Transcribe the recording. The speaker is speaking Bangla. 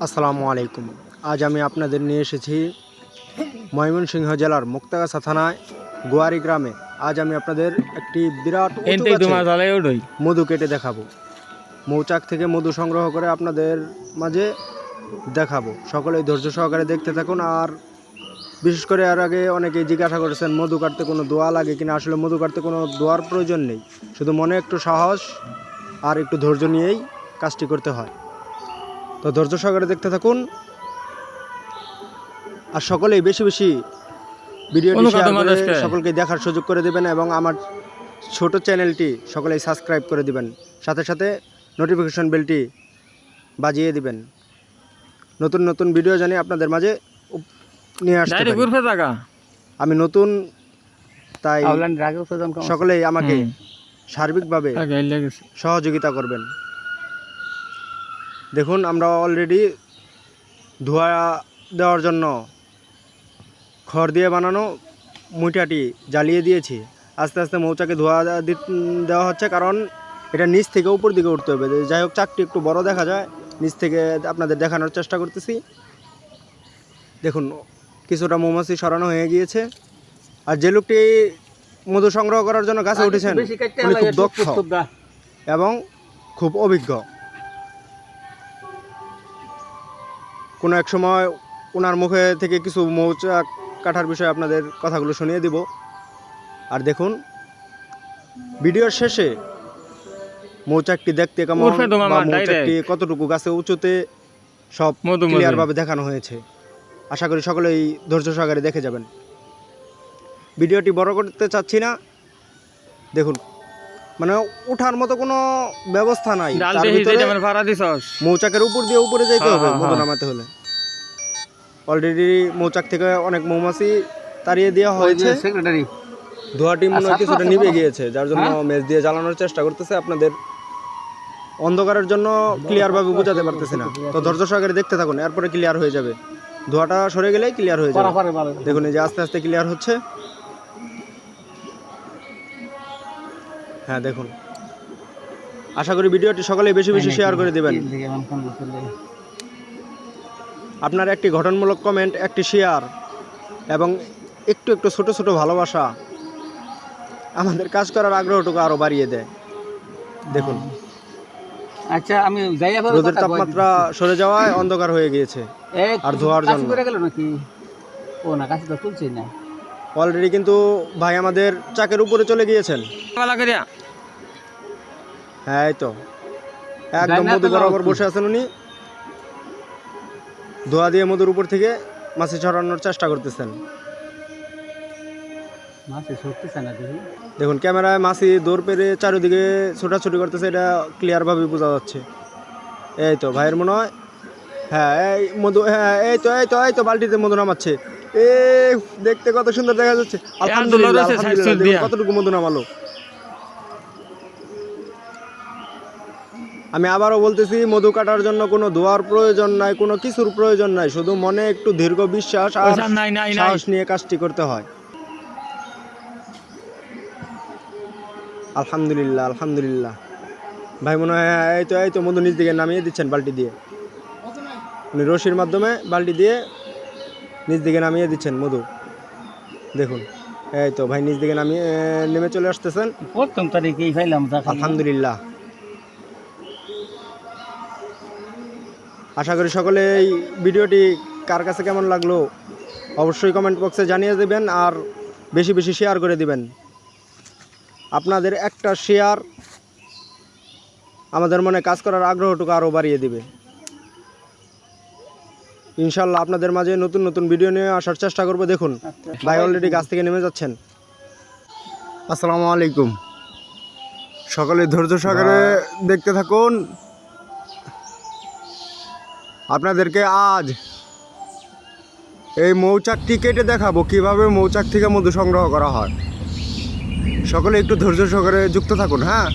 আসসালামু আলাইকুম। আজ আমি আপনাদের নিয়ে এসেছি ময়মনসিংহ জেলার মুক্তাগাছা থানায় গোয়ারি গ্রামে। আজ আমি আপনাদের একটি বিরাট উঁচু গাছে মধু কেটে দেখাবো। মৌচাক থেকে মধু সংগ্রহ করে আপনাদের মাঝে দেখাবো। সকলেই ধৈর্য সহকারে দেখতে থাকুন। আর বিশেষ করে এর আগে অনেকেই জিজ্ঞাসা করেছেন মধু কাটতে কোনো দোয়া লাগে কিনা। আসলে মধু কাটতে কোনো দোয়ার প্রয়োজন নেই, শুধু মনে একটু সাহস আর একটু ধৈর্য নিয়েই কাজটি করতে হয়। তো ধৈর্য সহকারে দেখতে থাকুন আর সকলেই বেশি বেশি ভিডিওটি শেয়ার করে সকলকে দেখার সুযোগ করে দেবেন এবং আমার ছোট চ্যানেলটি সকলেই সাবস্ক্রাইব করে দিবেন, সাথে সাথে নোটিফিকেশন বেলটি বাজিয়ে দিবেন। নতুন নতুন ভিডিও জানি আপনাদের মাঝে নিয়ে আসতে পারি। আমি নতুন, তাই সকলেই আমাকে সার্বিকভাবে সহযোগিতা করবেন। দেখুন, আমরা অলরেডি ধোঁয়া দেওয়ার জন্য খড় দিয়ে বানানো মুইটাটি জ্বালিয়ে দিয়েছি। আস্তে আস্তে মৌচাকে ধোঁয়া দেওয়া হচ্ছে, কারণ এটা নিচ থেকে উপর দিকে উঠতে হবে। যাই হোক, চাকটি একটু বড় দেখা যায়, নিচ থেকে আপনাদের দেখানোর চেষ্টা করতেছি। দেখুন, কিছুটা মৌমাছি সরানো হয়ে গিয়েছে। আর যে লোকটি মধু সংগ্রহ করার জন্য গাছে উঠেছেন, উনি খুব দক্ষ এবং খুব অভিজ্ঞ। কোনো এক সময় ওনার মুখে থেকে কিছু মৌচাক কাটার বিষয়ে আপনাদের কথাগুলো শুনিয়ে দিব। আর দেখুন, ভিডিওর শেষে মৌচাকটি দেখতে কেমন বা মৌচাকটি কতটুকু গাছে উঁচুতে সব ক্লিয়ারভাবে দেখানো হয়েছে। আশা করি সকলেই ধৈর্য সহকারে দেখে যাবেন। ভিডিওটি বড় করতে চাচ্ছি না। দেখুন, মানে ওঠার মতো কোনো ব্যবস্থা নাই, তার ভিতরে মৌচাকের উপর দিয়ে উপরে যেতে হবে মধু নামাতে হলে। অলরেডি মৌচাক থেকে অনেক মৌমাছি তাড়িয়ে দেওয়া হয়েছে। ধোঁয়াটি মনে হয় কিছুটা নিভে গিয়েছে, যার জন্য মেজ দিয়ে জ্বালানোর চেষ্টা করতেছে। আপনাদের অন্ধকারের জন্য ক্লিয়ারভাবে বোঝাতে পারতেছে না, তো ধৈর্য সহকারে দেখতে থাকুন, এরপরে ক্লিয়ার হয়ে যাবে। ধোঁয়াটা সরে গেলেই ক্লিয়ার হয়ে যাবে। দেখুন, এই যে আস্তে আস্তে ক্লিয়ার হচ্ছে। হ্যাঁ, দেখুন, আশা করি ভিডিওটি সকলেই বেশি বেশি শেয়ার করে দেবেন। আপনার একটি গঠনমূলক কমেন্ট, একটি শেয়ার এবং একটু একটু ছোট ছোট ভালোবাসা আমাদের কাজ করার আগ্রহটুকু আরো বাড়িয়ে দেয়। দেখুন, আচ্ছা, আমি রোদের তাপমাত্রা সরে যাওয়ায় অন্ধকার হয়ে গিয়েছে আর ধোয়ার জন্য অলরেডি কিন্তু ভাই আমাদের চাকের উপরে চলে গিয়েছেন। হ্যাঁ, এই তো একদম মধু বরাবর বসে আছেন উনি। ধোয়া দিয়ে মধুর উপর থেকে মাছি ছড়ানোর চেষ্টা করতেছেন। দেখুন, ক্যামেরায় মাছি দৌড় পেরে চারিদিকে ছোটাছুটি করতেছে, এটা ক্লিয়ারভাবে বোঝা যাচ্ছে। এই তো ভাইয়ের মনে হয়, হ্যাঁ এই মধু, হ্যাঁ এই তো এই তো এই তো বালতিতে মধু নামাচ্ছে। দেখতে কত সুন্দর দেখা যাচ্ছে। আলহামদুলিল্লাহ, কতটুকু মধু নামালো। আমি আবারও বলতেছি, মধু কাটার জন্য কোনো দোয়ার প্রয়োজন নাই, কোনো কিছুর প্রয়োজন নাই, শুধু মনে একটু দীর্ঘ বিশ্বাস আর সাহস নিয়ে কাজটি করতে হয়। আলহামদুলিল্লাহ, আলহামদুলিল্লাহ। ভাই মনে হয় এই তো মধু নিচ দিকে নামিয়ে দিচ্ছেন বালতি দিয়ে। উনি রশির মাধ্যমে বালতি দিয়ে নিচ দিকে নামিয়ে দিচ্ছেন মধু। দেখুন, এই তো ভাই নিচ দিকে নেমে চলে আসতেছেন। আলহামদুলিল্লাহ। আশা করি সকলে এই ভিডিওটি কার কাছে কেমন লাগলো অবশ্যই কমেন্ট বক্সে জানিয়ে দেবেন আর বেশি বেশি শেয়ার করে দিবেন। আপনাদের একটা শেয়ার আমাদের মনে কাজ করার আগ্রহটুকু আরও বাড়িয়ে দিবে। ইনশাল্লাহ আপনাদের মাঝে নতুন নতুন ভিডিও নিয়ে আসার চেষ্টা করব। দেখুন, ভাই অলরেডি গাছ থেকে নেমে যাচ্ছেন। আসসালামু আলাইকুম। সকলে ধৈর্য সহকারে দেখতে থাকুন। আপনাদেরকে আজ এই মৌচাকটি কেটে দেখাবো কিভাবে মৌচাক থেকে মধু সংগ্রহ করা হয়। সকলে একটু ধৈর্য সহকারে যুক্ত থাকুন। হ্যাঁ।